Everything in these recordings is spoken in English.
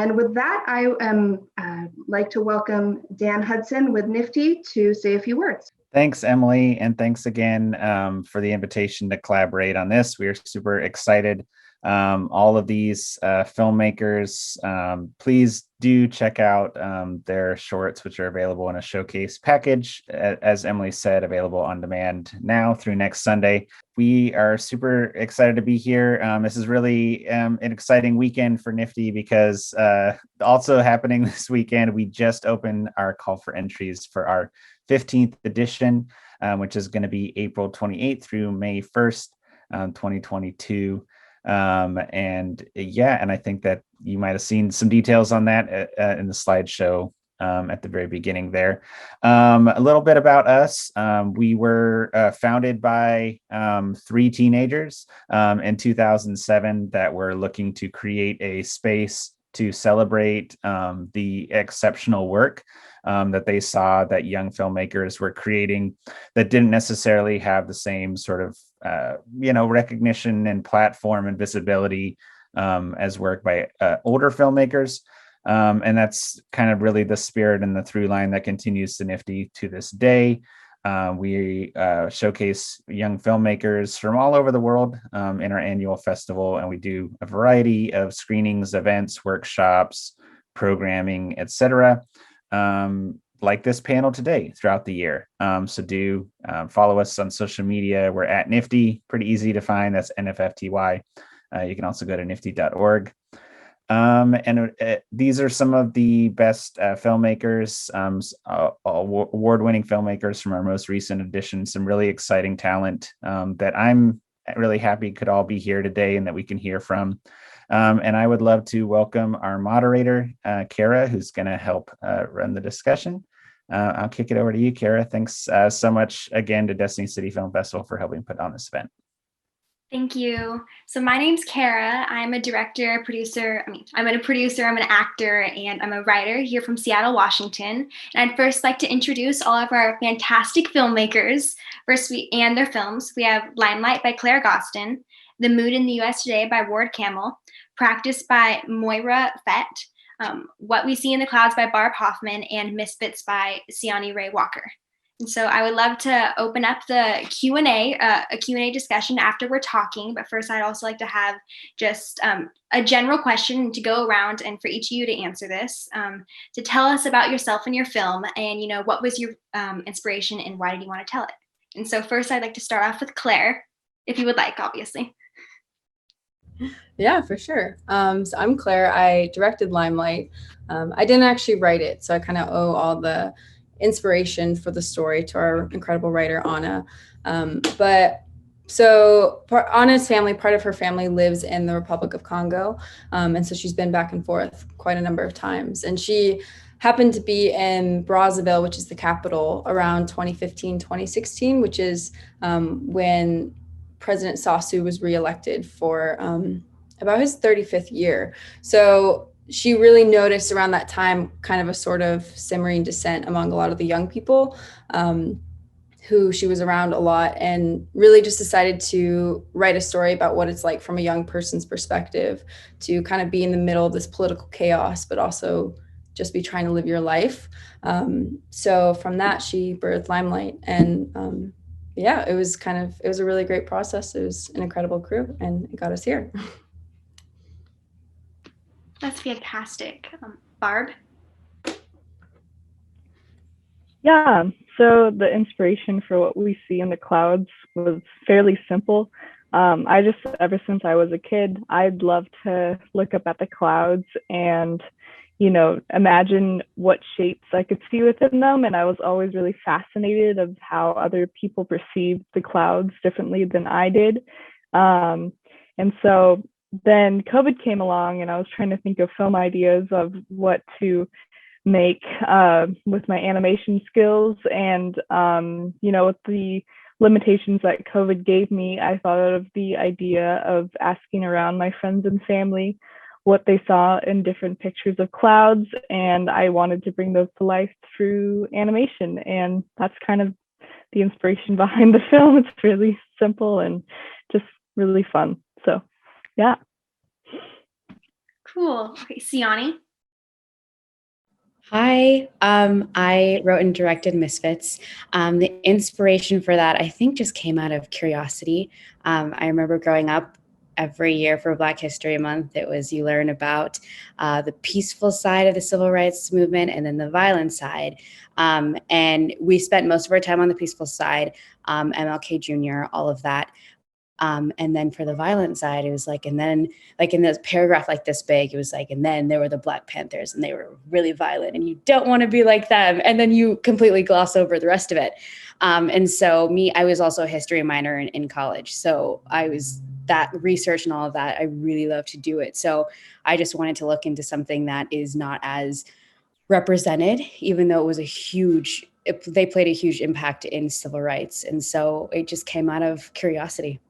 And with that, I am like to welcome Dan Hudson with NFFTY to say a few words. Thanks, Emily, and thanks again for the invitation to collaborate on this. We are super excited. All of these filmmakers, please do check out their shorts, which are available in a showcase package, as Emily said, available on demand now through next Sunday. We are super excited to be here. This is really an exciting weekend for NFFTY because also happening this weekend, we just opened our call for entries for our 15th edition, which is going to be April 28th through May 1st, 2022. And I think that you might have seen some details on that in the slideshow at the very beginning there. A little bit about us. We were founded by 3 teenagers in 2007 that were looking to create a space to celebrate the exceptional work that they saw that young filmmakers were creating that didn't necessarily have the same sort of recognition and platform and visibility as work by older filmmakers. And that's kind of really the spirit and the through line that continues to NFFTY to this day. We showcase young filmmakers from all over the world in our annual festival, and we do a variety of screenings, events, workshops, programming, etc. Like this panel today throughout the year. So do follow us on social media. We're at NFFTY, pretty easy to find. That's NFFTY. You can also go to nifty.org. These are some of the best filmmakers, award-winning filmmakers from our most recent edition, some really exciting talent that I'm really happy could all be here today and that we can hear from. And I would love to welcome our moderator, Kara, who's going to help run the discussion. I'll kick it over to you, Kara. Thanks so much again to Destiny City Film Festival for helping put on this event. Thank you. So my name's Kara. I'm a director, producer. I'm an actor, and I'm a writer here from Seattle, Washington. And I'd first like to introduce all of our fantastic filmmakers and their films. We have Limelight by Claire Gostin, The Mood in the U.S. Today by Ward Kamel, Practice by Moira Fett, What We See in the Clouds by Barb Hoffman, and Misfits by Ciani Rey Walker. And so I would love to open up the Q&A, a Q&A discussion after we're talking. But first, I'd also like to have just a general question to go around and for each of you to answer this, to tell us about yourself and your film and, what was your inspiration and why did you want to tell it? And so first, I'd like to start off with Claire, if you would like, obviously. Yeah, for sure. So I'm Claire. I directed Limelight. I didn't actually write it, so I kind of owe all the inspiration for the story to our incredible writer, Anna. So Anna's family, part of her family lives in the Republic of Congo. And so she's been back and forth quite a number of times. And she happened to be in Brazzaville, which is the capital, around 2015, 2016, which is when President Sassou was reelected for about his 35th year. So she really noticed around that time kind of a sort of simmering dissent among a lot of the young people who she was around a lot, and really just decided to write a story about what it's like from a young person's perspective to kind of be in the middle of this political chaos, but also just be trying to live your life. So from that, she birthed Limelight. And it was a really great process. It was an incredible crew, and it got us here. That's fantastic. Barb? Yeah, so the inspiration for What We See in the Clouds was fairly simple. Ever since I was a kid, I'd love to look up at the clouds and, imagine what shapes I could see within them. And I was always really fascinated of how other people perceived the clouds differently than I did. And so then COVID came along and I was trying to think of film ideas of what to make with my animation skills. And, with the limitations that COVID gave me, I thought of the idea of asking around my friends and family what they saw in different pictures of clouds. And I wanted to bring those to life through animation. And that's kind of the inspiration behind the film. It's really simple and just really fun. So, yeah. Cool. Okay, Ciani? Hi, I wrote and directed Misfits. The inspiration for that, I think, just came out of curiosity. I remember growing up every year for Black History Month, it was you learn about the peaceful side of the civil rights movement and then the violent side. And we spent most of our time on the peaceful side, MLK Jr., all of that. And then for the violent side, it was like, and then like in this paragraph like this big, it was like, and then there were the Black Panthers and they were really violent and you don't want to be like them. And then you completely gloss over the rest of it. And so I was also a history minor in college. So that research and all of that, I really love to do it. So I just wanted to look into something that is not as represented, even though it was they played a huge impact in civil rights. And so it just came out of curiosity.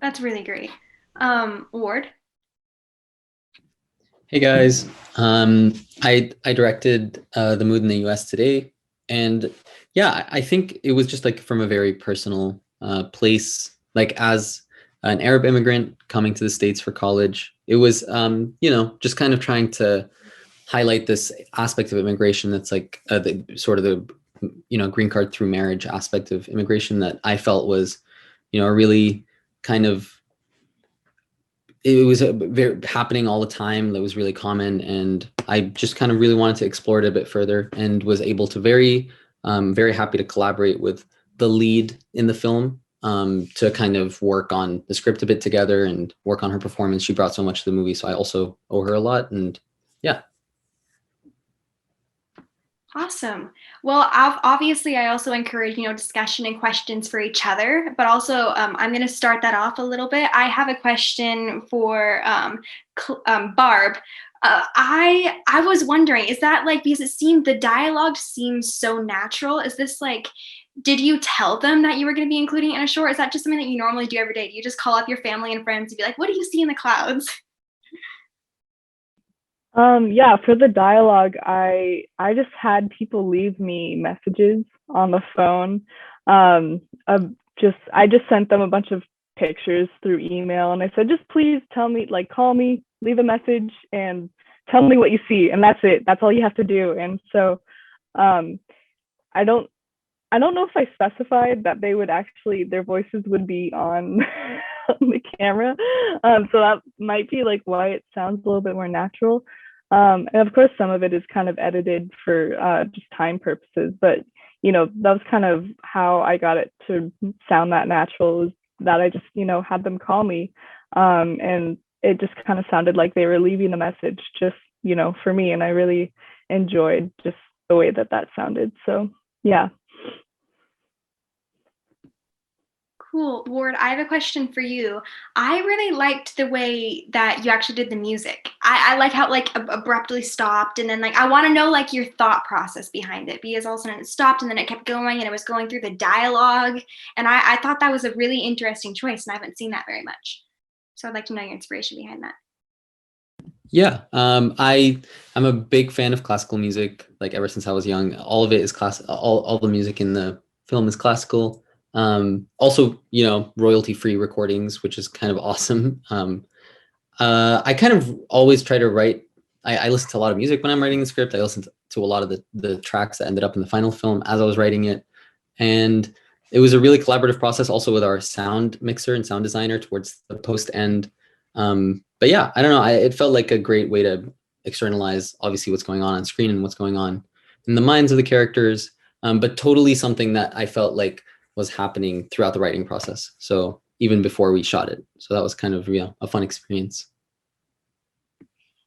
That's really great. Ward? Hey guys, I directed The Mood in the US Today, and yeah, I think it was just like from a very personal place, like as an Arab immigrant coming to the States for college, it was just kind of trying to highlight this aspect of immigration that's like the sort of the green card through marriage aspect of immigration that I felt was a really kind of, it was very happening all the time. That was really common. And I just kind of really wanted to explore it a bit further and was able to very happy to collaborate with the lead in the film to kind of work on the script a bit together and work on her performance. She brought so much to the movie. So I also owe her a lot. And yeah. Awesome. Well, obviously, I also encourage, discussion and questions for each other, but also I'm going to start that off a little bit. I have a question for Barb. I was wondering, is that like, because the dialogue seems so natural. Is this like, did you tell them that you were going to be including it in a short? Is that just something that you normally do every day? Do you just call up your family and friends and be like, what do you see in the clouds? Yeah, for the dialogue, I just had people leave me messages on the phone. I just sent them a bunch of pictures through email, and I said, just please tell me, like, call me, leave a message, and tell me what you see, and that's it. That's all you have to do. And so, I don't know if I specified that their voices would be on the camera. So that might be like why it sounds a little bit more natural. And of course, some of it is kind of edited for just time purposes. But, that was kind of how I got it to sound that natural, was that I just, had them call me. And it just kind of sounded like they were leaving a message just, for me. And I really enjoyed just the way that sounded. So, yeah. Cool. Ward, I have a question for you. I really liked the way that you actually did the music. I like how it abruptly stopped, and then I want to know your thought process behind it, because all of a sudden it stopped and then it kept going and it was going through the dialogue. And I thought that was a really interesting choice, and I haven't seen that very much. So I'd like to know your inspiration behind that. Yeah, I'm a big fan of classical music, like ever since I was young. All of it is all the music in the film is classical. Also, royalty-free recordings, which is kind of awesome. I kind of always try to write, I listen to a lot of music when I'm writing the script. I listen to a lot of the tracks that ended up in the final film as I was writing it. And it was a really collaborative process also with our sound mixer and sound designer towards the post end. But yeah, I don't know. It felt like a great way to externalize obviously what's going on screen and what's going on in the minds of the characters. But totally something that I felt like was happening throughout the writing process. So even before we shot it. So that was kind of a fun experience.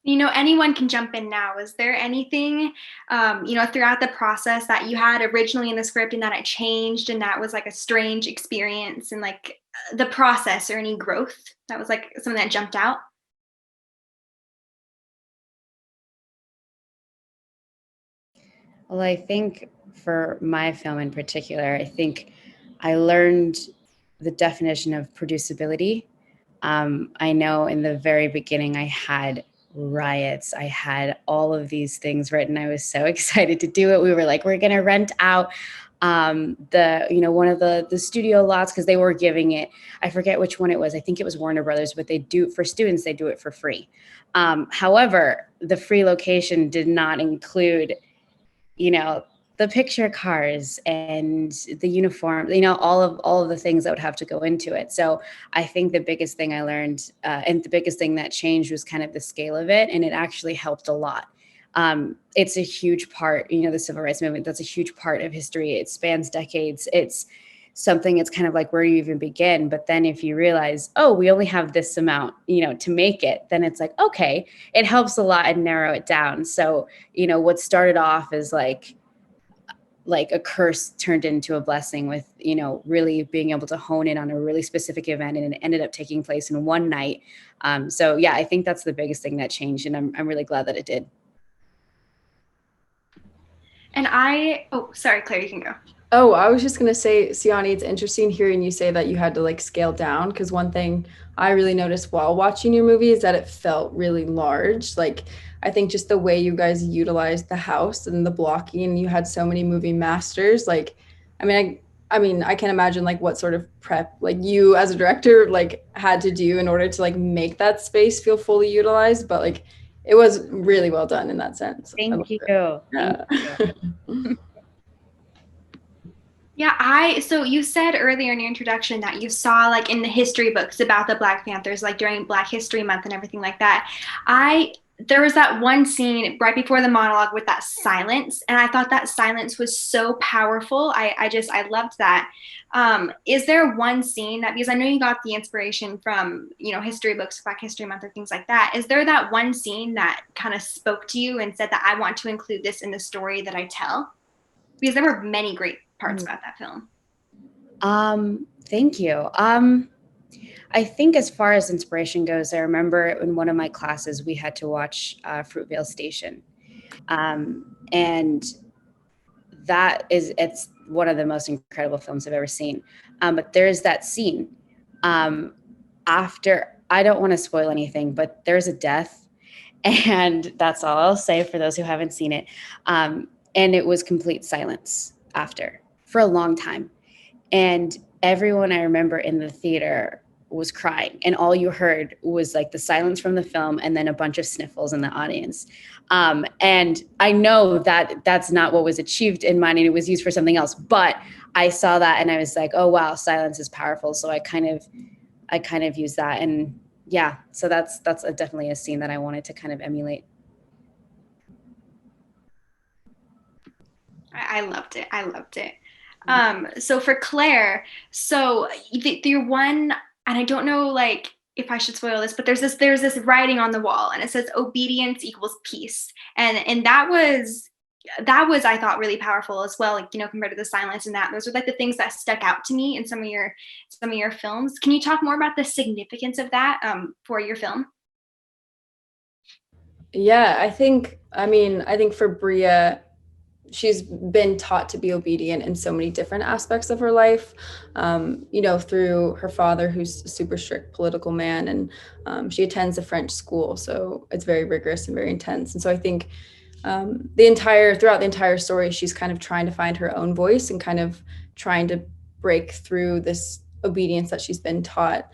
Anyone can jump in now. Is there anything, throughout the process that you had originally in the script and that it changed and that was a strange experience and the process, or any growth that was something that jumped out? Well, I think for my film in particular, I think I learned the definition of producibility. I know in the very beginning I had riots. I had all of these things written. I was so excited to do it. We were like, we're going to rent out one of the studio lots, because they were giving it, I forget which one it was. I think it was Warner Brothers, but they do for students, they do it for free. However, the free location did not include, the picture cars and the uniform, all of the things that would have to go into it. So I think the biggest thing I learned and the biggest thing that changed was kind of the scale of it. And it actually helped a lot. It's a huge part, the civil rights movement, that's a huge part of history. It spans decades. It's something, it's kind of like, where do you even begin? But then if you realize, oh, we only have this amount, to make it, then it's like, okay, it helps a lot and narrow it down. So, what started off as like a curse turned into a blessing with, really being able to hone in on a really specific event, and it ended up taking place in one night. So yeah, I think that's the biggest thing that changed, and I'm really glad that it did. And sorry, Claire, you can go. Oh, I was just going to say, Ciani, it's interesting hearing you say that you had to like scale down, because one thing I really noticed while watching your movie is that it felt really large. Like, I think just the way you guys utilized the house and the blocking, you had so many movie masters. Like, I mean, I can't imagine like what sort of prep like you as a director like had to do in order to like make that space feel fully utilized, but like it was really well done in that sense. Thank you. Yeah. Thank you. Yeah, so you said earlier in your introduction that you saw like in the history books about the Black Panthers, like during Black History Month and everything like that. There was that one scene right before the monologue with that silence, and I thought that silence was so powerful. I loved that. Is there one scene that, because I know you got the inspiration from, history books, Black History Month or things like that. Is there that one scene that kind of spoke to you and said that I want to include this in the story that I tell? Because there were many great parts about that film. Thank you. I think as far as inspiration goes, I remember in one of my classes, we had to watch Fruitvale Station. And it's one of the most incredible films I've ever seen. But there's that scene after, I don't want to spoil anything, but there's a death. And that's all I'll say for those who haven't seen it. And it was complete silence after for a long time. And everyone I remember in the theater was crying, and all you heard was like the silence from the film and then a bunch of sniffles in the audience. And I know that that's not what was achieved in mine, and it was used for something else, but I saw that and I was like, oh wow, silence is powerful. So I kind of use that. And yeah, so that's definitely a scene that I wanted to kind of emulate. I loved it. So for Claire, so your one, and I don't know like if I should spoil this, but there's this writing on the wall, and it says obedience equals peace, and that was I thought really powerful as well, like compared to the silence, and those are like the things that stuck out to me in some of your films. Can you talk more about the significance of that for your film? Yeah, I think for Bria, she's been taught to be obedient in so many different aspects of her life, through her father, who's a super strict political man, and she attends a French school, so it's very rigorous and very intense. And so I think throughout the entire story, she's kind of trying to find her own voice and kind of trying to break through this obedience that she's been taught.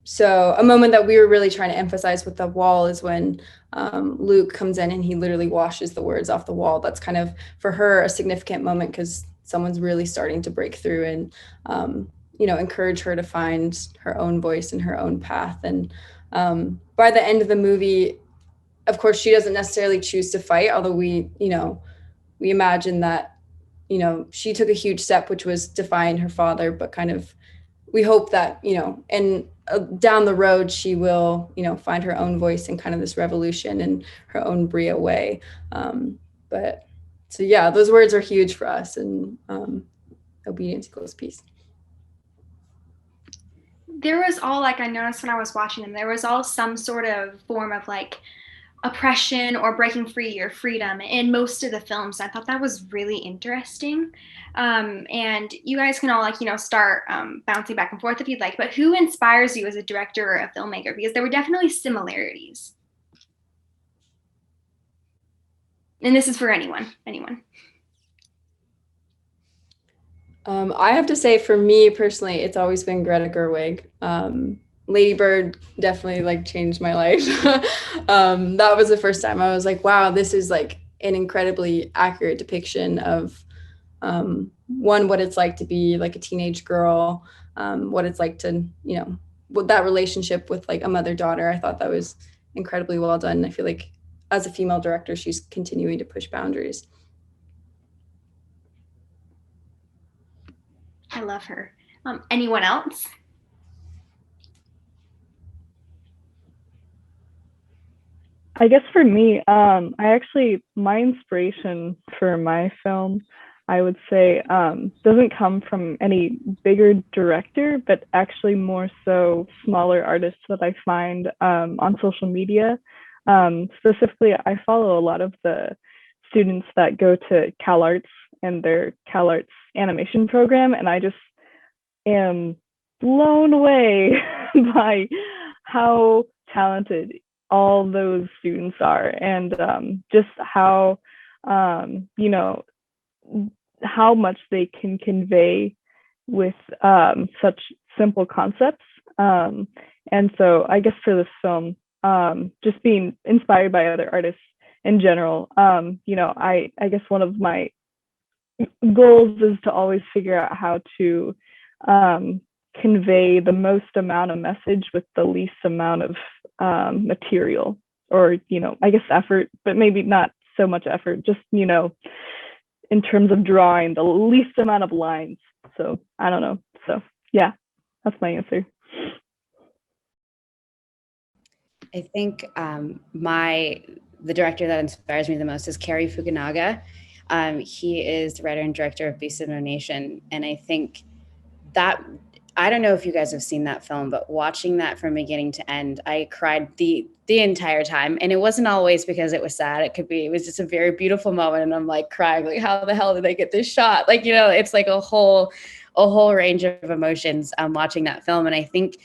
So a moment that we were really trying to emphasize with the wall is when Luke comes in and he literally washes the words off the wall. That's kind of, for her, a significant moment because someone's really starting to break through and, encourage her to find her own voice and her own path. And by the end of the movie, of course, she doesn't necessarily choose to fight, although we imagine that, she took a huge step, which was defying her father, but kind of, we hope that, and down the road, she will, find her own voice in kind of this revolution in her own Bria way. But so, yeah, those words are huge for us, and obedience equals peace. There was all, like, I noticed when I was watching them, there was all some sort of form of like oppression or breaking free or freedom in most of the films. I thought that was really interesting. And you guys can all start bouncing back and forth if you'd like, but who inspires you as a director or a filmmaker? Because there were definitely similarities. And this is for anyone. I have to say, for me personally, it's always been Greta Gerwig. Lady Bird definitely like changed my life. That was the first time I was like, wow, this is like an incredibly accurate depiction of one, what it's like to be like a teenage girl, what it's like to, you know, what that relationship with like a mother-daughter. I thought that was incredibly well done. I feel like as a female director, she's continuing to push boundaries. I love her. Anyone else? I guess for me, my inspiration for my film, I would say, doesn't come from any bigger director, but actually more so smaller artists that I find on social media. Specifically, I follow a lot of the students that go to Cal Arts and their Cal Arts animation program, and I just am blown away by how talented all those students are, and just how you know, how much they can convey with such simple concepts. And so I guess for this film, just being inspired by other artists in general, you know, I guess one of my goals is to always figure out how to convey the most amount of message with the least amount of material, or, you know, I guess effort, but maybe not so much effort, just, you know, in terms of drawing the least amount of lines. So I don't know. So yeah, that's my answer. I think the director that inspires me the most is Cary Fukunaga. He is the writer and director of Beast of No Nation. And I think that, I don't know if you guys have seen that film, but watching that from beginning to end, I cried the entire time. And it wasn't always because it was sad. It was just a very beautiful moment. And I'm like crying, like, how the hell did they get this shot? Like, you know, it's like a whole range of emotions watching that film. And I think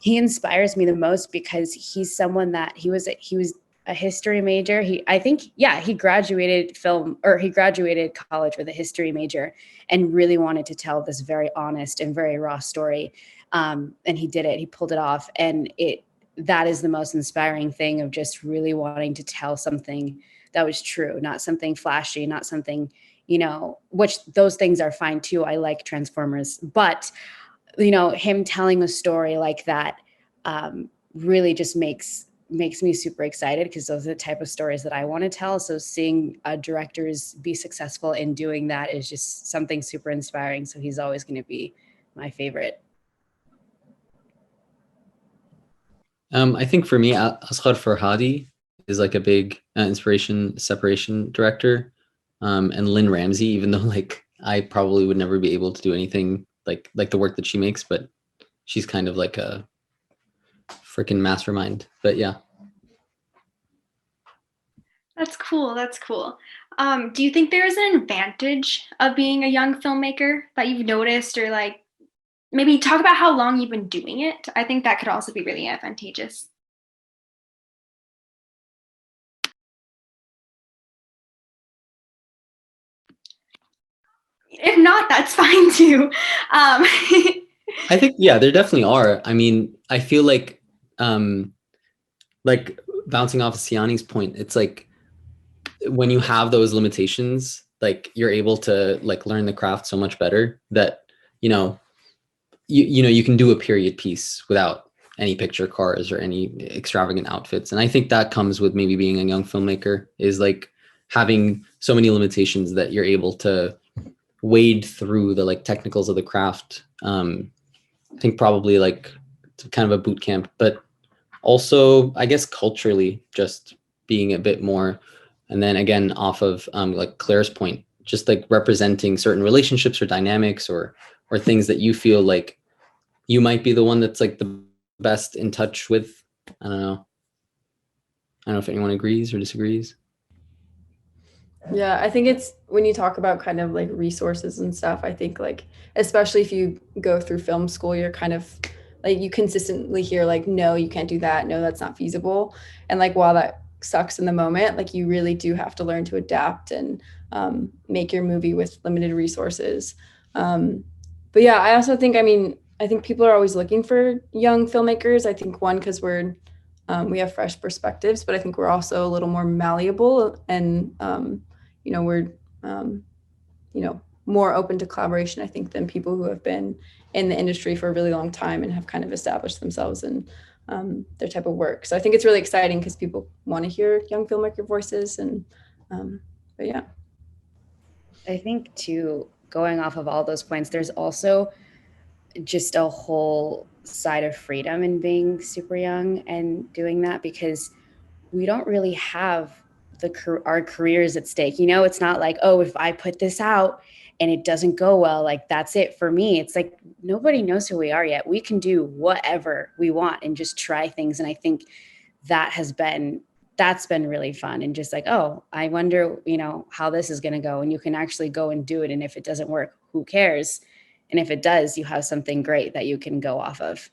he inspires me the most because he's someone that he was a history major. He graduated college with a history major and really wanted to tell this very honest and very raw story. And he did it. He pulled it off. And that is the most inspiring thing, of just really wanting to tell something that was true, not something flashy, not something, you know, which those things are fine too. I like Transformers, but, you know, him telling a story like that really just makes me super excited, because those are the type of stories that I want to tell. So seeing directors be successful in doing that is just something super inspiring. So he's always going to be my favorite. I think for me, Asghar Farhadi is like a big inspiration, separation director. And Lynn Ramsey, even though like I probably would never be able to do anything like the work that she makes, but she's kind of like a freaking mastermind. But yeah. That's cool. That's cool. Do you think there is an advantage of being a young filmmaker that you've noticed, or like maybe talk about how long you've been doing it? I think that could also be really advantageous. If not, that's fine too. I think, yeah, there definitely are. I mean, I feel like bouncing off of Ciani's point, it's like when you have those limitations, like you're able to like learn the craft so much better that, you know, you can do a period piece without any picture cars or any extravagant outfits. And I think that comes with maybe being a young filmmaker, is like having so many limitations that you're able to wade through the like technicals of the craft. I think probably like it's kind of a boot camp, but also I guess culturally just being a bit more, and then again off of like Claire's point, just like representing certain relationships or dynamics or things that you feel like you might be the one that's like the best in touch with. I don't know if anyone agrees or disagrees. Yeah, I think it's when you talk about kind of like resources and stuff, I think like, especially if you go through film school, you're kind of like, you consistently hear like, no, you can't do that. No, that's not feasible. And like, while that sucks in the moment, like you really do have to learn to adapt and make your movie with limited resources. But yeah, I also think, I mean, I think people are always looking for young filmmakers. I think one, because we have fresh perspectives, but I think we're also a little more malleable and, we're, more open to collaboration, I think, than people who have been in the industry for a really long time and have kind of established themselves in their type of work. So I think it's really exciting because people want to hear young filmmaker voices. And, but yeah. I think too, going off of all those points, there's also just a whole side of freedom in being super young and doing that, because we don't really have our careers at stake. It's not like, oh, if I put this out and it doesn't go well, like that's it for me. It's like nobody knows who we are yet. We can do whatever we want and just try things. And I think that's been really fun. And just like, oh, I wonder, how this is going to go. And you can actually go and do it. And if it doesn't work, who cares? And if it does, you have something great that you can go off of.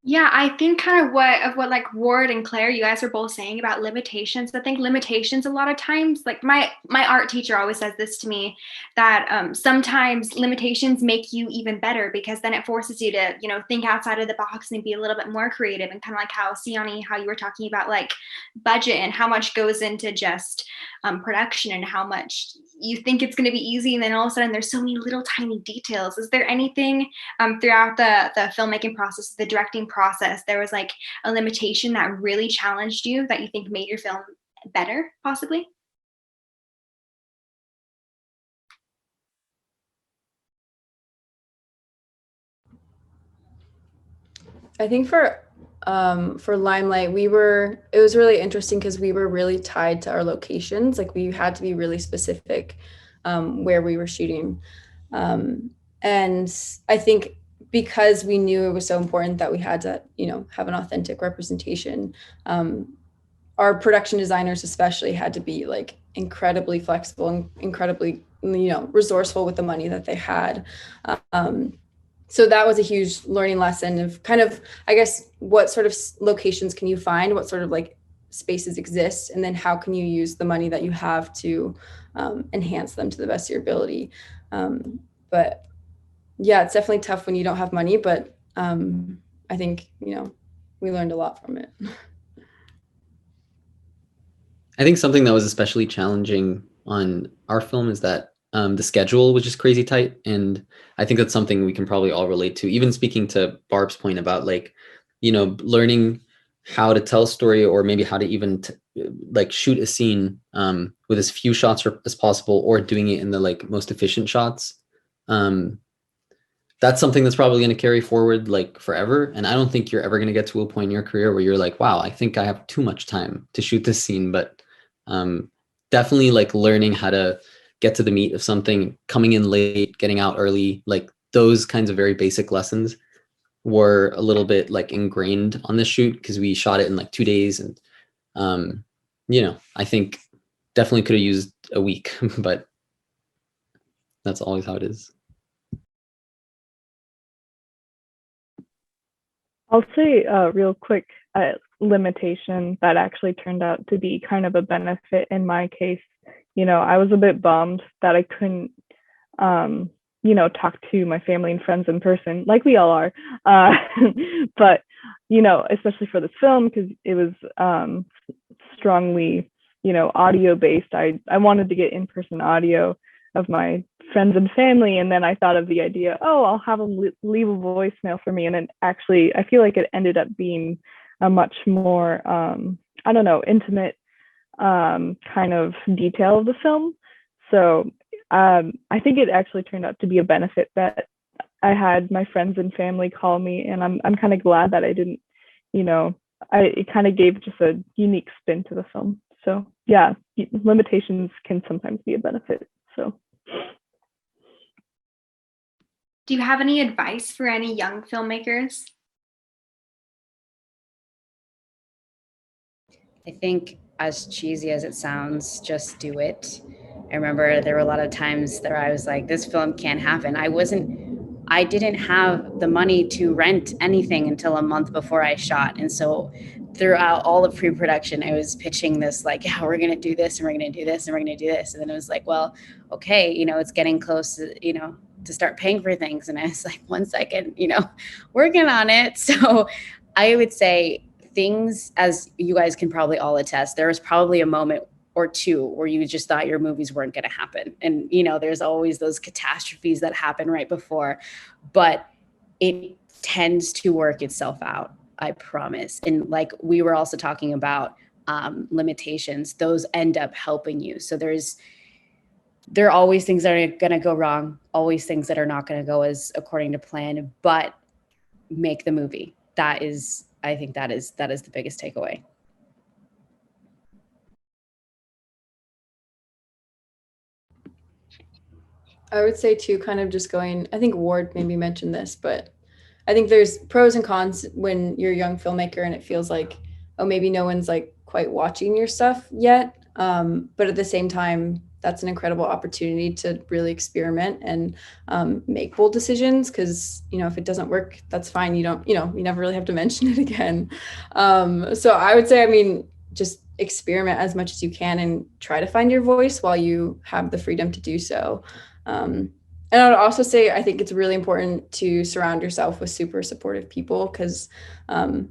Yeah, I think kind of what like Ward and Claire, you guys are both saying about limitations. I think limitations a lot of times, like my art teacher always says this to me, that sometimes limitations make you even better, because then it forces you to, think outside of the box and be a little bit more creative. And kind of like how Ciani, how you were talking about like budget and how much goes into just production and how much you think it's going to be easy, and then all of a sudden there's so many little tiny details. Is there anything throughout the filmmaking process, the directing process, there was like a limitation that really challenged you that you think made your film better, possibly? I think for Limelight, it was really interesting because we were really tied to our locations. Like we had to be really specific where we were shooting. And I think because we knew it was so important that we had to, have an authentic representation, our production designers especially had to be like incredibly flexible and incredibly, resourceful with the money that they had. So that was a huge learning lesson of kind of, I guess, what sort of locations can you find, what sort of like spaces exist, and then how can you use the money that you have to enhance them to the best of your ability. But yeah, it's definitely tough when you don't have money, but I think, we learned a lot from it. I think something that was especially challenging on our film is that the schedule was just crazy tight. And I think that's something we can probably all relate to, even speaking to Barb's point about like, learning how to tell a story, or maybe how to even like shoot a scene with as few shots as possible, or doing it in the like most efficient shots. That's something that's probably going to carry forward like forever. And I don't think you're ever going to get to a point in your career where you're like, wow, I think I have too much time to shoot this scene. But definitely like learning how to get to the meat of something, coming in late, getting out early, like those kinds of very basic lessons were a little bit like ingrained on this shoot, because we shot it in like 2 days. And, I think definitely could have used a week, but that's always how it is. I'll say real quick, limitation that actually turned out to be kind of a benefit in my case. I was a bit bummed that I couldn't, talk to my family and friends in person, like we all are. But, especially for this film, because it was strongly, audio based. I wanted to get in-person audio of my friends and family. And then I thought of the idea, I'll have them leave a voicemail for me. And then actually, I feel like it ended up being a much more, intimate kind of detail of the film. So I think it actually turned out to be a benefit that I had my friends and family call me, and I'm kind of glad that I didn't, it kind of gave just a unique spin to the film. So yeah, limitations can sometimes be a benefit. So. Do you have any advice for any young filmmakers? I think, as cheesy as it sounds, just do it. I remember there were a lot of times that I was like, this film can't happen. I didn't have the money to rent anything until a month before I shot. And so throughout all of pre-production, I was pitching this like, yeah, we're going to do this and we're going to do this and we're going to do this. And then it was like, well, okay, it's getting close, to start paying for things. And I was like, 1 second, working on it. So I would say things, as you guys can probably all attest, there was probably a moment or two where you just thought your movies weren't going to happen. And, there's always those catastrophes that happen right before, but it tends to work itself out, I promise. And like we were also talking about limitations, those end up helping you. So there are always things that are going to go wrong, always things that are not going to go as according to plan, but make the movie. I think that is the biggest takeaway. I would say too, kind of just going, I think Ward maybe mentioned this, but I think there's pros and cons when you're a young filmmaker and it feels like, oh, maybe no one's like quite watching your stuff yet. But at the same time, that's an incredible opportunity to really experiment and make bold decisions. Cause if it doesn't work, that's fine. You don't, you never really have to mention it again. So I would say, just experiment as much as you can and try to find your voice while you have the freedom to do so. And I would also say, I think it's really important to surround yourself with super supportive people because, like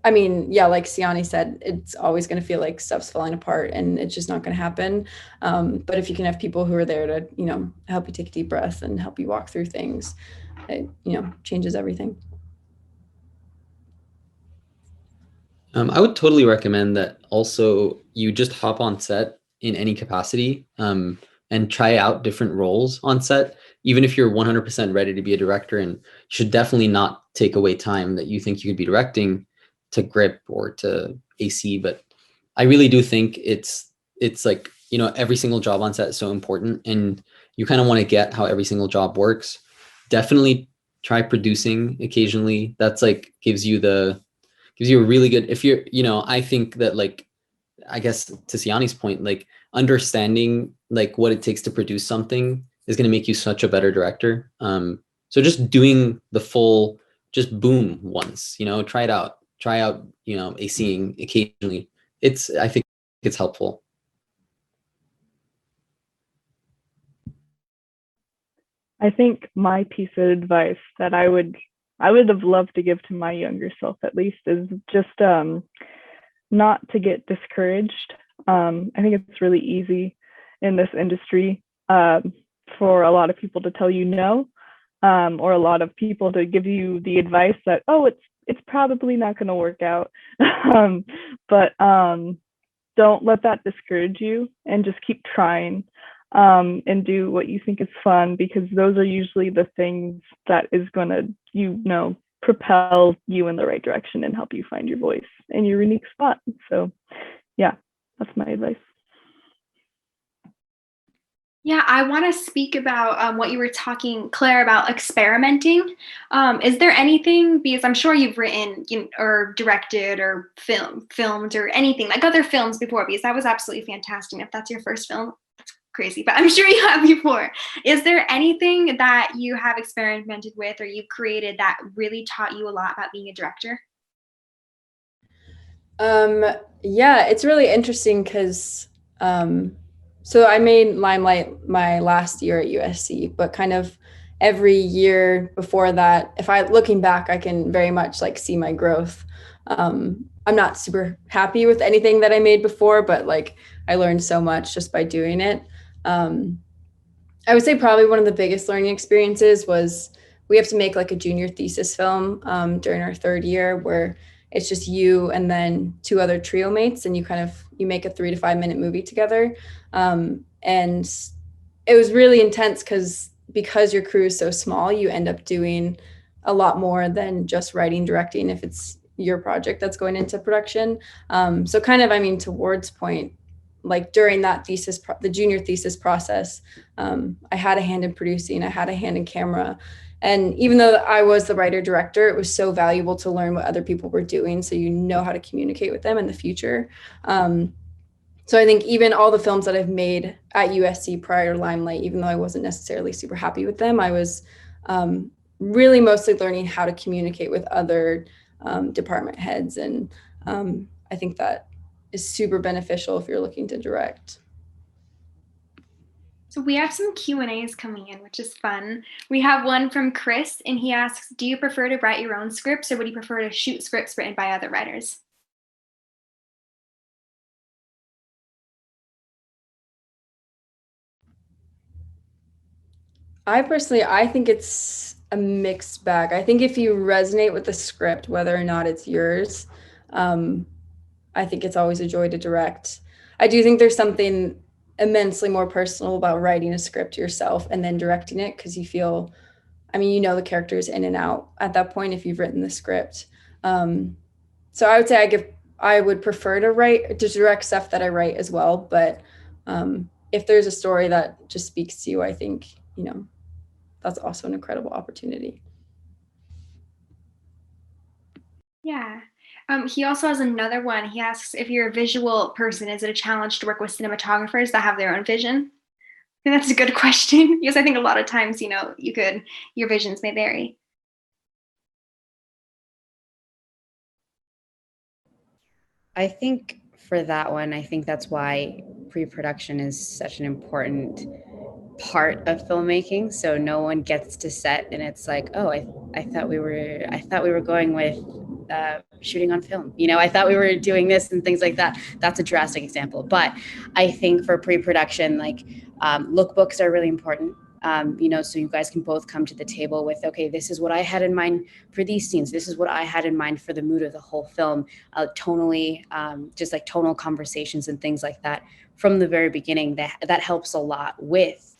Ciani said, it's always going to feel like stuff's falling apart and it's just not going to happen. But if you can have people who are there to, help you take a deep breath and help you walk through things, it, changes everything. I would totally recommend that also you just hop on set in any capacity and try out different roles on set, even if you're 100% ready to be a director, and you should definitely not take away time that you think you could be directing to grip or to AC. But I really do think it's like, every single job on set is so important and you kind of want to get how every single job works. Definitely try producing occasionally. That's like gives you a really good, if you're, I think that like, I guess to Ciani's point, like understanding like what it takes to produce something is going to make you such a better director. So just doing the full, just boom once, try out, ACing occasionally. I think it's helpful. I think my piece of advice that I would have loved to give to my younger self at least is just not to get discouraged. I think it's really easy in this industry for a lot of people to tell you no, or a lot of people to give you the advice that, oh, it's probably not going to work out. But don't let that discourage you and just keep trying and do what you think is fun, because those are usually the things that is going to, propel you in the right direction and help you find your voice and your unique spot. So yeah, that's my advice. Yeah, I want to speak about what you were talking, Claire, about experimenting. Is there anything, because I'm sure you've written or directed or filmed or anything like other films before, because that was absolutely fantastic. If that's your first film, that's crazy, but I'm sure you have before. Is there anything that you have experimented with or you've created that really taught you a lot about being a director? Yeah, it's really interesting because so I made Limelight my last year at USC, but kind of every year before that, looking back, I can very much like see my growth. I'm not super happy with anything that I made before, but like I learned so much just by doing it. I would say probably one of the biggest learning experiences was we have to make like a junior thesis film during our third year where it's just you and then two other trio mates, and you make a 3 to 5 minute movie together. And it was really intense because your crew is so small, you end up doing a lot more than just writing, directing, if it's your project that's going into production. So kind of, to Ward's point, like during that the junior thesis process, I had a hand in producing, I had a hand in camera. And even though I was the writer director, it was so valuable to learn what other people were doing, so you know how to communicate with them in the future. So I think even all the films that I've made at USC prior to Limelight, even though I wasn't necessarily super happy with them, I was really mostly learning how to communicate with other department heads. And I think that is super beneficial if you're looking to direct. So we have some Q&As coming in, which is fun. We have one from Chris, and he asks, do you prefer to write your own scripts, or would you prefer to shoot scripts written by other writers? I think it's a mixed bag. I think if you resonate with the script, whether or not it's yours, I think it's always a joy to direct. I do think there's something immensely more personal about writing a script yourself and then directing it, because you feel, I mean, you know the characters in and out at that point if you've written the script. So I would say I would prefer to direct stuff that I write as well. But if there's a story that just speaks to you, I think, that's also an incredible opportunity. Yeah. He also has another one. He asks, if you're a visual person, is it a challenge to work with cinematographers that have their own vision? I think that's a good question, because I think a lot of times, your visions may vary. I think for that one, I think that's why pre-production is such an important part of filmmaking. So no one gets to set and it's like, oh, I thought we were going with shooting on film. I thought we were doing this and things like that. That's a drastic example, but I think for pre-production, like lookbooks are really important. So you guys can both come to the table with, okay, this is what I had in mind for these scenes. This is what I had in mind for the mood of the whole film, tonally, just like tonal conversations and things like that from the very beginning. That helps a lot with,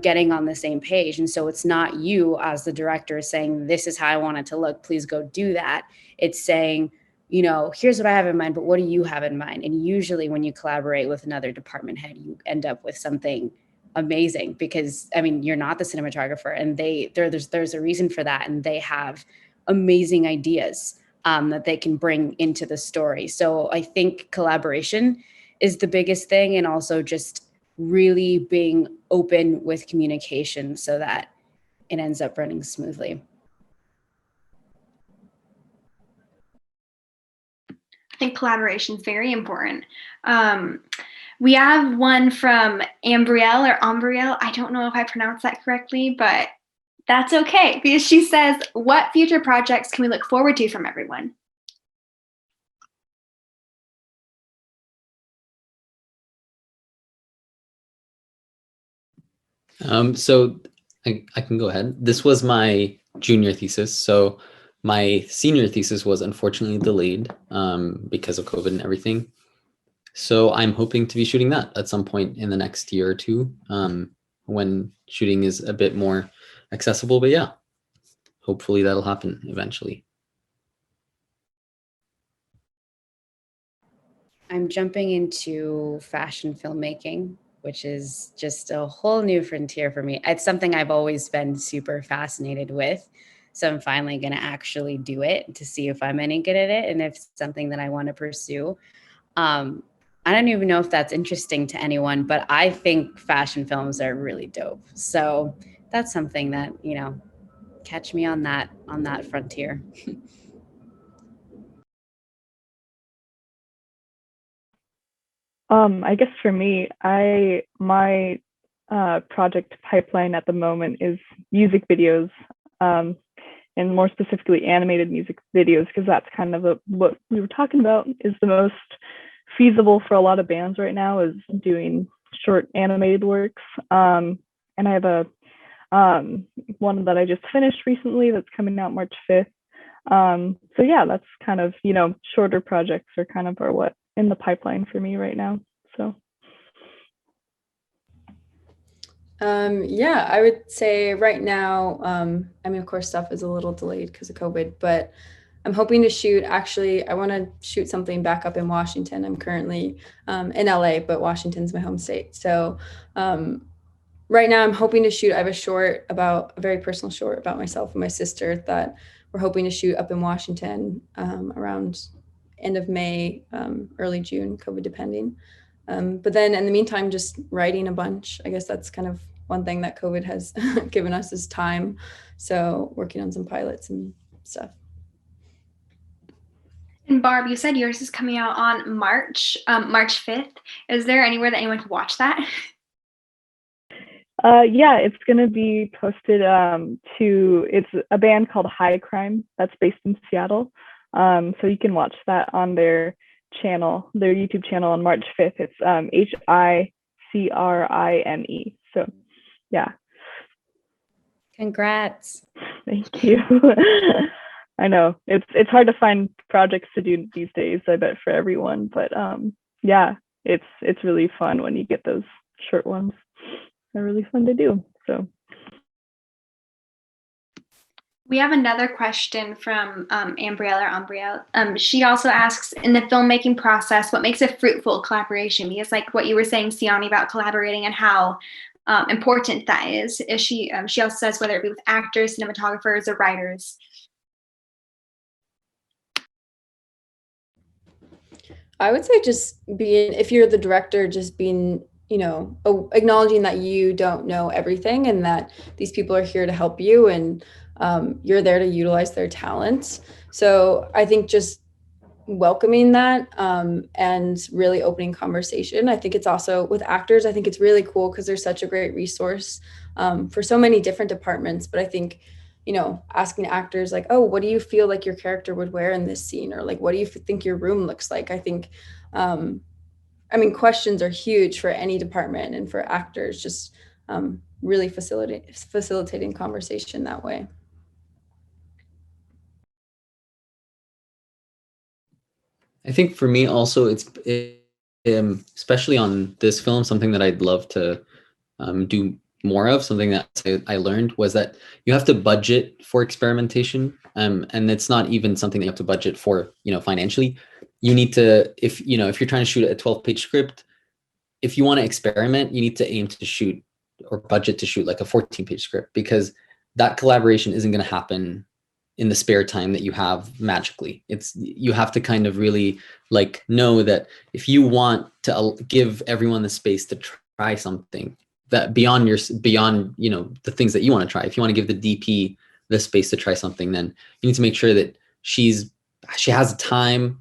getting on the same page. And so it's not you as the director saying, this is how I want it to look, please go do that. It's saying, here's what I have in mind, but what do you have in mind? And usually when you collaborate with another department head, you end up with something amazing, because you're not the cinematographer, and there's a reason for that, and they have amazing ideas that they can bring into the story. So I think collaboration is the biggest thing, and also just really being open with communication so that it ends up running smoothly. I think collaboration is very important. We have one from Ambrielle. I don't know if I pronounced that correctly, but that's okay, because she says, what future projects can we look forward to from everyone? So I can go ahead. This was my junior thesis. So my senior thesis was unfortunately delayed because of COVID and everything. So I'm hoping to be shooting that at some point in the next year or two, when shooting is a bit more accessible. But yeah, hopefully that'll happen eventually. I'm jumping into fashion filmmaking, which is just a whole new frontier for me. It's something I've always been super fascinated with. So I'm finally going to actually do it to see if I'm any good at it and if it's something that I want to pursue. I don't even know if that's interesting to anyone, but I think fashion films are really dope. So that's something that, catch me on that frontier. I guess for me, my project pipeline at the moment is music videos, and more specifically animated music videos, because that's kind of what we were talking about is the most feasible for a lot of bands right now, is doing short animated works. And I have one that I just finished recently that's coming out March 5th. So yeah, that's kind of, shorter projects are what in the pipeline for me right now. So yeah, I would say right now, of course stuff is a little delayed because of COVID, but I'm hoping to shoot, I want to shoot something back up in Washington. I'm currently in LA, but Washington's my home state. So right now I'm hoping to shoot, I have a very personal short about myself and my sister that we're hoping to shoot up in Washington around end of May, early June, COVID depending. But then in the meantime, just writing a bunch. I guess that's kind of one thing that COVID has given us is time. So working on some pilots and stuff. And Barb, you said yours is coming out on March 5th. Is there anywhere that anyone can watch that? Yeah, it's going to be posted it's a band called High Crime that's based in Seattle. So you can watch that on their channel, their YouTube channel on March 5th. It's HICRIME. So yeah. Congrats. Thank you. I know it's hard to find projects to do these days, I bet, for everyone, but yeah, it's really fun when you get those short ones. They're really fun to do. So we have another question from Ambrielle. She also asks, in the filmmaking process, what makes a fruitful collaboration? Because like what you were saying, Ciani, about collaborating and how important that is. She also says whether it be with actors, cinematographers, or writers. I would say just being, if you're the director, just being, acknowledging that you don't know everything and that these people are here to help you, and you're there to utilize their talents. So I think just welcoming that and really opening conversation. I think it's also with actors, I think it's really cool because they're such a great resource for so many different departments. But I think, asking actors like, oh, what do you feel like your character would wear in this scene? Or like, what do you think your room looks like? I think, questions are huge for any department, and for actors, just really facilitating conversation that way. I think for me also, especially on this film, something that I'd love to do more of, something that I learned was that you have to budget for experimentation. And it's not even something that you have to budget for, financially. You need to, if you're trying to shoot a 12-page script, if you want to experiment, you need to aim to shoot or budget to shoot like a 14-page script, because that collaboration isn't going to happen in the spare time that you have magically. You have to kind of really like know that if you want to give everyone the space to try something that beyond the things that you want to try, if you want to give the DP the space to try something, then you need to make sure that she has the time,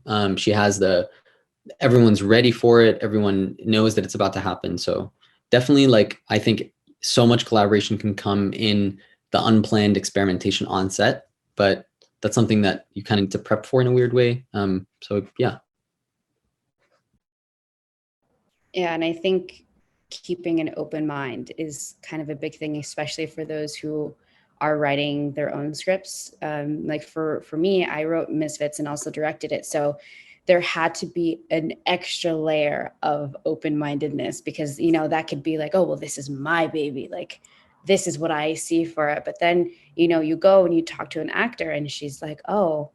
everyone's ready for it, everyone knows that it's about to happen. So definitely, like, I think so much collaboration can come in the unplanned experimentation on set, but that's something that you kind of need to prep for in a weird way. So yeah. Yeah, and I think keeping an open mind is kind of a big thing, especially for those who are writing their own scripts. Like for me, I wrote Misfits and also directed it. So there had to be an extra layer of open-mindedness, because, that could be like, oh, well, this is my baby. Like, this is what I see for it. But then, you go and you talk to an actor and she's like, oh,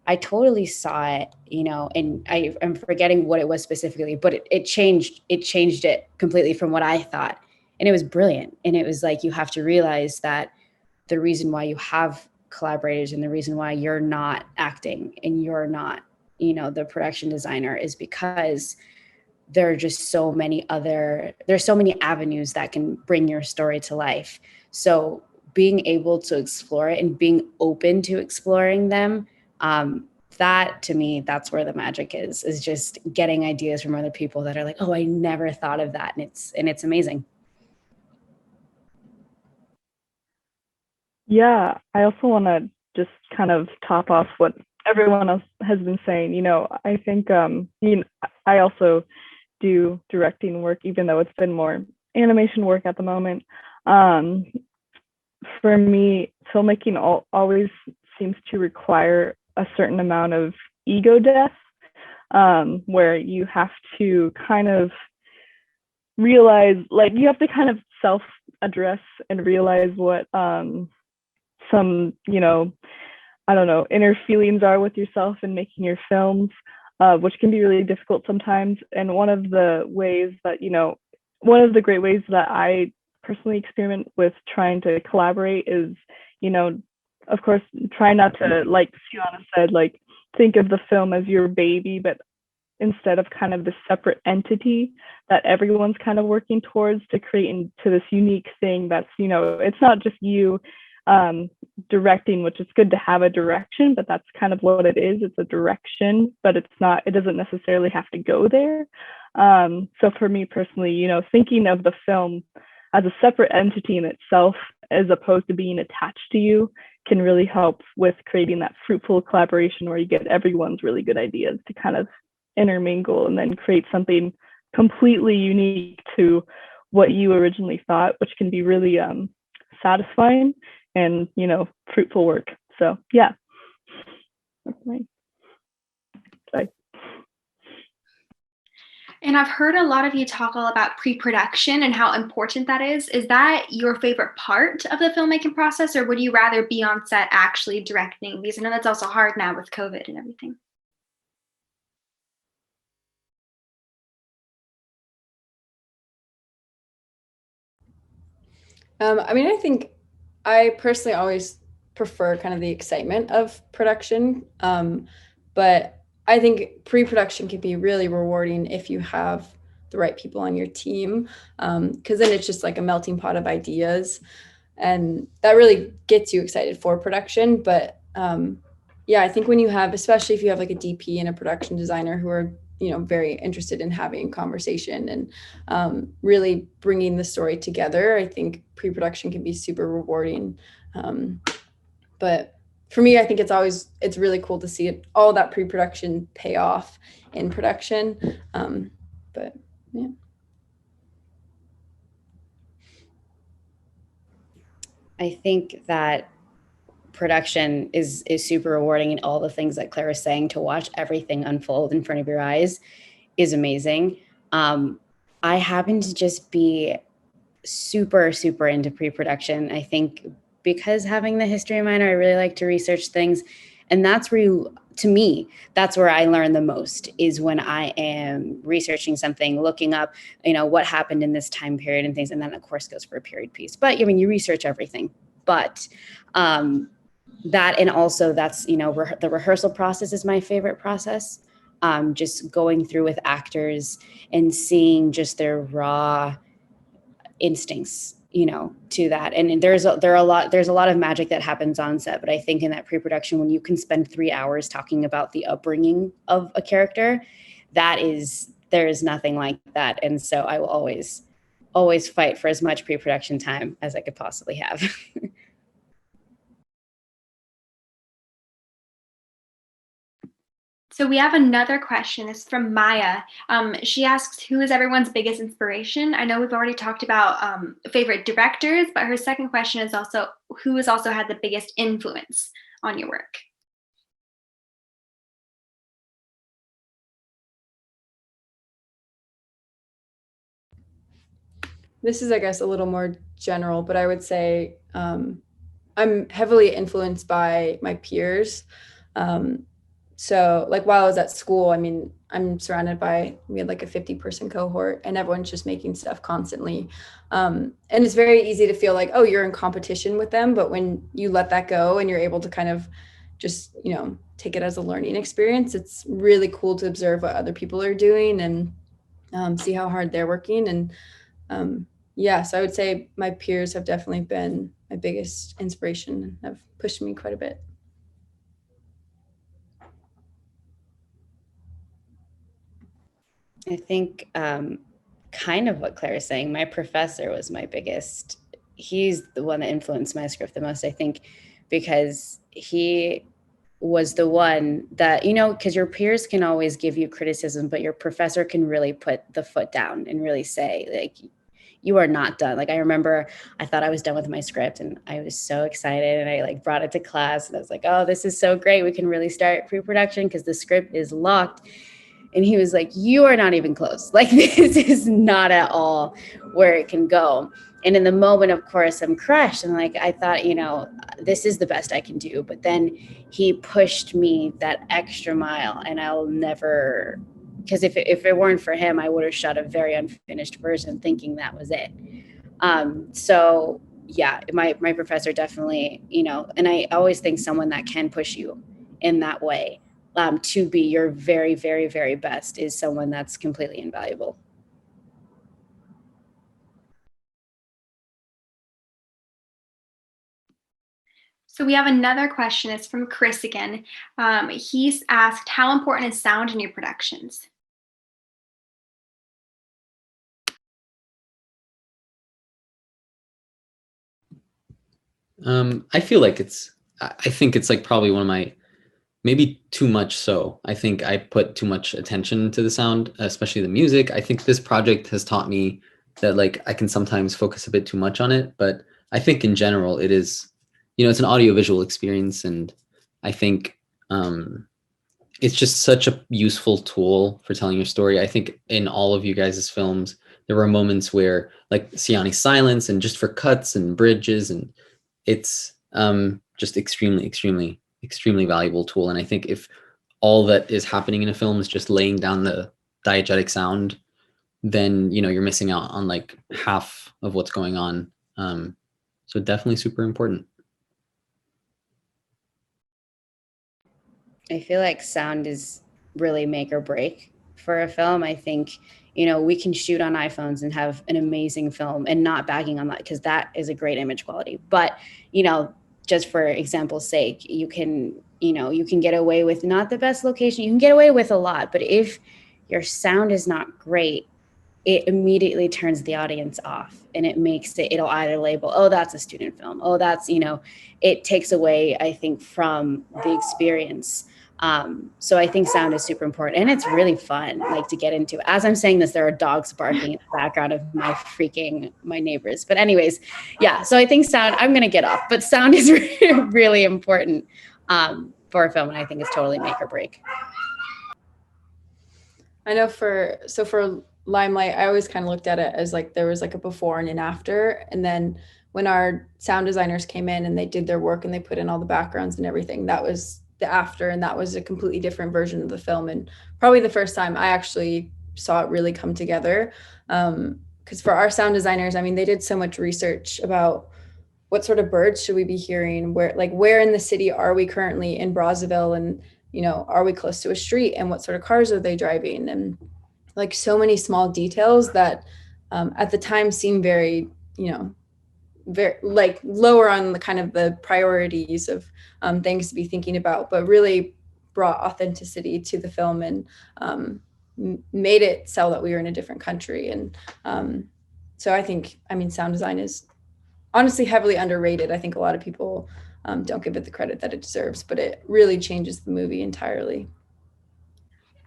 I totally saw it, and I'm forgetting what it was specifically, but it changed it completely from what I thought. And it was brilliant. And it was like, you have to realize that the reason why you have collaborators and the reason why you're not acting and you're not, the production designer, is because there are just there's so many avenues that can bring your story to life. So being able to explore it and being open to exploring them, that to me, that's where the magic is just getting ideas from other people that are like, oh, I never thought of that. And it's amazing. yeah, I also want to just kind of top off what everyone else has been saying. I think I also do directing work, even though it's been more animation work at the moment. For me, filmmaking always seems to require a certain amount of ego death, where you have to kind of realize, like, you have to kind of self-address and realize what some, I don't know, inner feelings are with yourself in making your films, which can be really difficult sometimes. And one of the great ways that I personally experiment with trying to collaborate is, of course, try not to, like Ciani said, like, think of the film as your baby, but instead of kind of the separate entity that everyone's kind of working towards to create into this unique thing that's, it's not just you directing, which is good to have a direction, but that's kind of what it is. It's a direction, but it doesn't necessarily have to go there. So for me personally, thinking of the film as a separate entity in itself, as opposed to being attached to you, can really help with creating that fruitful collaboration where you get everyone's really good ideas to kind of intermingle and then create something completely unique to what you originally thought, which can be really satisfying and, you know, fruitful work. So yeah. Sorry. And I've heard a lot of you talk all about pre-production and how important that is. Is that your favorite part of the filmmaking process, or would you rather be on set actually directing? Because I know that's also hard now with COVID and everything. I mean, I think I personally always prefer kind of the excitement of production, but I think pre-production can be really rewarding if you have the right people on your team, because then it's just like a melting pot of ideas, and that really gets you excited for production. But yeah, I think when you have, especially if you have like a DP and a production designer who are, you know, very interested in having conversation and really bringing the story together, I think pre-production can be super rewarding. But for me, I think it's really cool to see it, all that pre-production pay off in production. But yeah. I think that production is super rewarding, and all the things that Claire is saying, to watch everything unfold in front of your eyes is amazing. I happen to just be super into pre-production. I think because having the history minor, I really like to research things, and that's where to me, that's where I learn the most, is when I am researching something, looking up, you know, what happened in this time period and things. And then of course goes for a period piece, but I mean, you research everything, but that, and also that's, you know, the rehearsal process is my favorite process. Just going through with actors and seeing just their raw instincts, you know, to that. And there's a lot of magic that happens on set, but I think in that pre-production, when you can spend 3 hours talking about the upbringing of a character, there is nothing like that. And so I will always fight for as much pre-production time as I could possibly have. So we have another question. It's from Maya. She asks, who is everyone's biggest inspiration? I know we've already talked about favorite directors, but her second question is also, who has also had the biggest influence on your work? This is, I guess, a little more general, but I would say I'm heavily influenced by my peers. So like while I was at school, I mean, I'm surrounded by, we had like a 50-person cohort, and everyone's just making stuff constantly. And it's very easy to feel like, oh, you're in competition with them. But when you let that go and you're able to kind of just, you know, take it as a learning experience, it's really cool to observe what other people are doing and see how hard they're working. And yeah, so I would say my peers have definitely been my biggest inspiration and have pushed me quite a bit. I think kind of what Claire is saying, my professor was my biggest, he's the one that influenced my script the most, I think, because he was the one that, you know, because your peers can always give you criticism, but your professor can really put the foot down and really say, like, you are not done. Like, I remember I thought I was done with my script and I was so excited, and I like brought it to class and I was like, oh, this is so great. We can really start pre-production because the script is locked. And he was like, you are not even close. Like, this is not at all where it can go. And in the moment, of course, I'm crushed. And like, I thought, you know, this is the best I can do. But then he pushed me that extra mile, and I'll never, because if it weren't for him, I would have shot a very unfinished version thinking that was it. So yeah, my professor definitely, you know, and I always think someone that can push you in that way, to be your very, very, very best, is someone that's completely invaluable. So we have another question. It's from Chris again. He's asked, how important is sound in your productions? I feel like I think it's like probably one of my, maybe too much so. I think I put too much attention to the sound, especially the music. I think this project has taught me that like I can sometimes focus a bit too much on it, but I think in general it is, it's an audiovisual experience, and I think it's just such a useful tool for telling your story. I think in all of you guys' films, there were moments where like Ciani's silence and just for cuts and bridges, and it's just extremely valuable tool. And I think if all that is happening in a film is just laying down the diegetic sound, then you're missing out on like half of what's going on. So definitely super important. I feel like sound is really make or break for a film. I think, we can shoot on iPhones and have an amazing film, and not bagging on that, because that is a great image quality. But, just for example's sake, you can get away with not the best location. You can get away with a lot, but if your sound is not great, it immediately turns the audience off, and it'll either label, oh, that's a student film. Oh, that's, it takes away, I think, from the experience. So I think sound is super important, and it's really fun, like, to get into. As I'm saying this, there are dogs barking in the background of my neighbors. But anyways, yeah. So I think sound, I'm going to get off, but sound is really important for a film, and I think it's totally make or break. I know for Limelight, I always kind of looked at it as like there was like a before and an after. And then when our sound designers came in and they did their work and they put in all the backgrounds and everything, that was the after, and that was a completely different version of the film. And probably the first time I actually saw it really come together. Because for our sound designers, I mean, they did so much research about what sort of birds should we be hearing, where in the city are we currently in Brazzaville, and are we close to a street, and what sort of cars are they driving, and like so many small details that at the time seemed very very like lower on the kind of the priorities of things to be thinking about, but really brought authenticity to the film, and made it sell that we were in a different country. And so I think, sound design is honestly heavily underrated. I think a lot of people don't give it the credit that it deserves, but it really changes the movie entirely.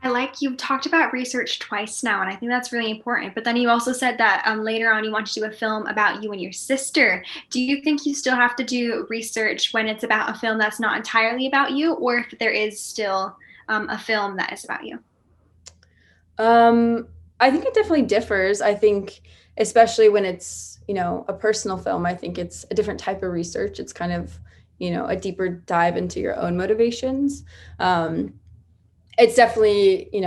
I like you've talked about research twice now, and I think that's really important. But then you also said that later on you want to do a film about you and your sister. Do you think you still have to do research when it's about a film that's not entirely about you, or if there is still a film that is about you? I think it definitely differs. I think especially when it's, a personal film, I think it's a different type of research. It's kind of, a deeper dive into your own motivations. It's definitely, in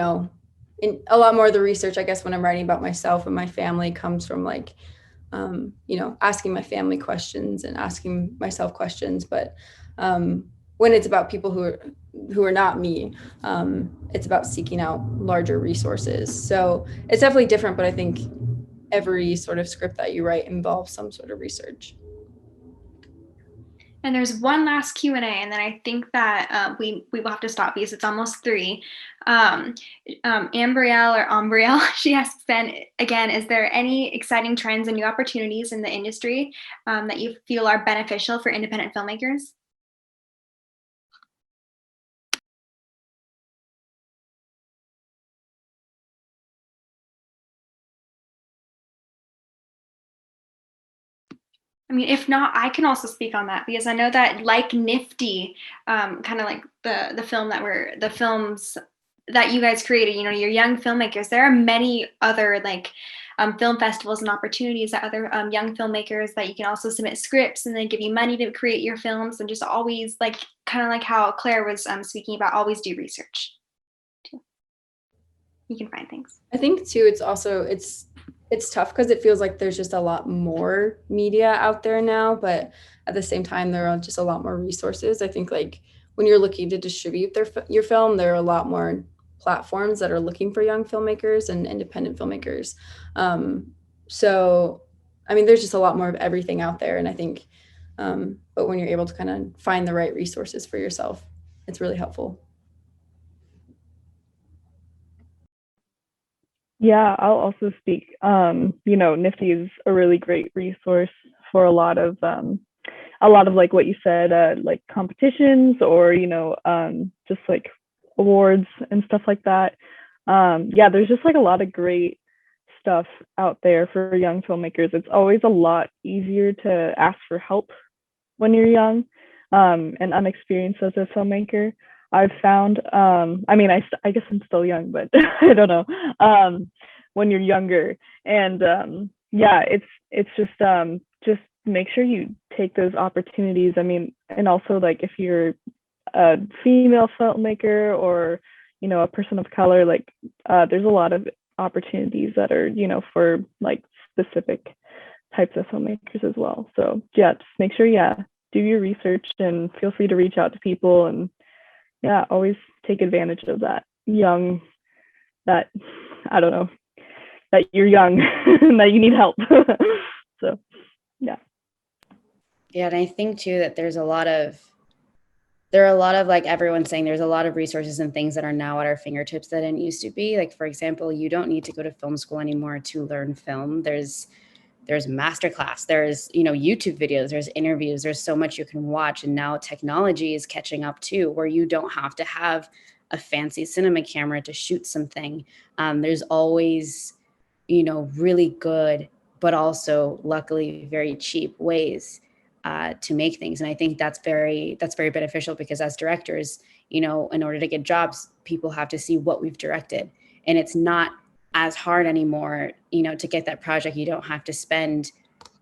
a lot more of the research, I guess, when I'm writing about myself and my family comes from like, asking my family questions and asking myself questions. But when it's about people who are not me, it's about seeking out larger resources. So it's definitely different, but I think every sort of script that you write involves some sort of research. And there's one last Q&A, and then I think that we will have to stop because it's almost 3. Ambrielle, she asks then again, is there any exciting trends and new opportunities in the industry that you feel are beneficial for independent filmmakers? If not, I can also speak on that, because I know that like NFFTY, kind of like the films that you guys created, your young filmmakers, there are many other like film festivals and opportunities that other young filmmakers that you can also submit scripts and they give you money to create your films, and just always like kind of like how Claire was speaking about, always do research too. You can find things. I think too, it's tough because it feels like there's just a lot more media out there now, but at the same time, there are just a lot more resources. I think like when you're looking to distribute your film, there are a lot more platforms that are looking for young filmmakers and independent filmmakers. So, there's just a lot more of everything out there. And I think, but when you're able to kind of find the right resources for yourself, it's really helpful. Yeah, I'll also speak. NFFTY is a really great resource for a lot of a lot of like what you said, like competitions or, just like awards and stuff like that. Yeah, there's just like a lot of great stuff out there for young filmmakers. It's always a lot easier to ask for help when you're young and unexperienced as a filmmaker. I've found, I guess I'm still young, but I don't know, when you're younger. And yeah, it's just make sure you take those opportunities. I mean, and also like if you're a female filmmaker or, a person of color, like there's a lot of opportunities that are, for like specific types of filmmakers as well. So yeah, just make sure, do your research and feel free to reach out to people, and always take advantage of that that you're young and that you need help. So yeah. Yeah, and I think too that there are a lot of, like everyone's saying, there's a lot of resources and things that are now at our fingertips that didn't used to be. Like, for example, you don't need to go to film school anymore to learn film. There's masterclass, there's, YouTube videos, there's interviews, there's so much you can watch. And now technology is catching up too, where you don't have to have a fancy cinema camera to shoot something. There's always, really good, but also luckily very cheap ways to make things. And I think that's very beneficial, because as directors, in order to get jobs, people have to see what we've directed. And it's not as hard anymore, to get that project. You don't have to spend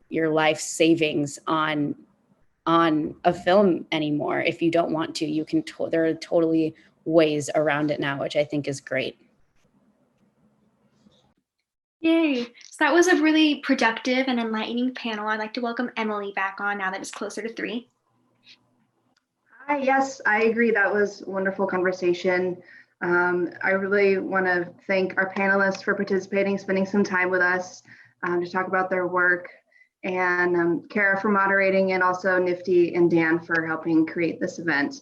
your life savings on a film anymore. If you don't want to, you can, there are totally ways around it now, which I think is great. Yay. So that was a really productive and enlightening panel. I'd like to welcome Emily back on now that it's closer to 3. Hi, yes, I agree. That was a wonderful conversation. I really want to thank our panelists for participating, spending some time with us to talk about their work, and Kara for moderating, and also NFFTY and Dan for helping create this event.